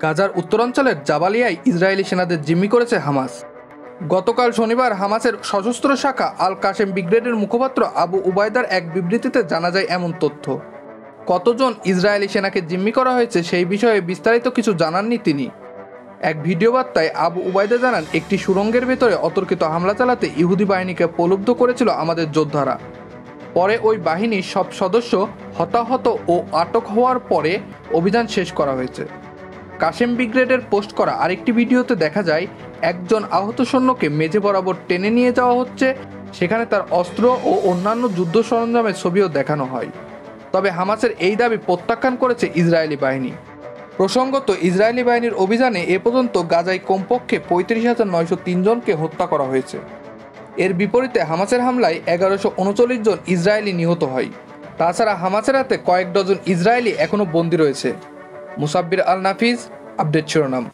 গাজার উত্তরাঞ্চলের জাবালিয়ায় ইসরায়েলি সেনাদের জিম্মি করেছে হামাস। গতকাল শনিবার হামাসের সশস্ত্র শাখা আল কাশেম ব্রিগেডের মুখপাত্র আবু উবায়দার এক বিবৃতিতে জানা যায় এমন তথ্য। কতজন ইসরায়েলি সেনাকে জিম্মি করা হয়েছে সেই বিষয়ে বিস্তারিত কিছু জানাননি তিনি। এক ভিডিও বার্তায় আবু উবায়দা জানান, একটি সুড়ঙ্গের ভেতরে অতর্কিত হামলা চালাতে ইহুদি বাহিনীকে প্রলুব্ধ করেছিল আমাদের যোদ্ধারা। পরে ওই বাহিনীর সব সদস্য হতাহত ও আটক হওয়ার পরে অভিযান শেষ করা হয়েছে। কাশেম ব্রিগেডের পোস্ট করা আরেকটি ভিডিওতে দেখা যায় একজন আহত সৈন্যকে মেঝে বরাবর টেনে নিয়ে যাওয়া হচ্ছে, সেখানে তার অস্ত্র ও অন্যান্য যুদ্ধ সরঞ্জামের ছবিও দেখানো হয়। তবে হামাসের এই দাবি প্রত্যাখ্যান করেছে ইসরায়েলি বাহিনী। প্রসঙ্গত, ইসরায়েলি বাহিনীর অভিযানে এ পর্যন্ত গাজায় কমপক্ষে 35,903 জনকে হত্যা করা হয়েছে। এর বিপরীতে হামাসের হামলায় 1139 জন ইসরায়েলি নিহত হয়। তাছাড়া হামাসের হাতে কয়েক ডজন ইসরায়েলি এখনও বন্দী রয়েছে। মুসাব্বির আল নাফিজ, আপডেট শিরোনাম।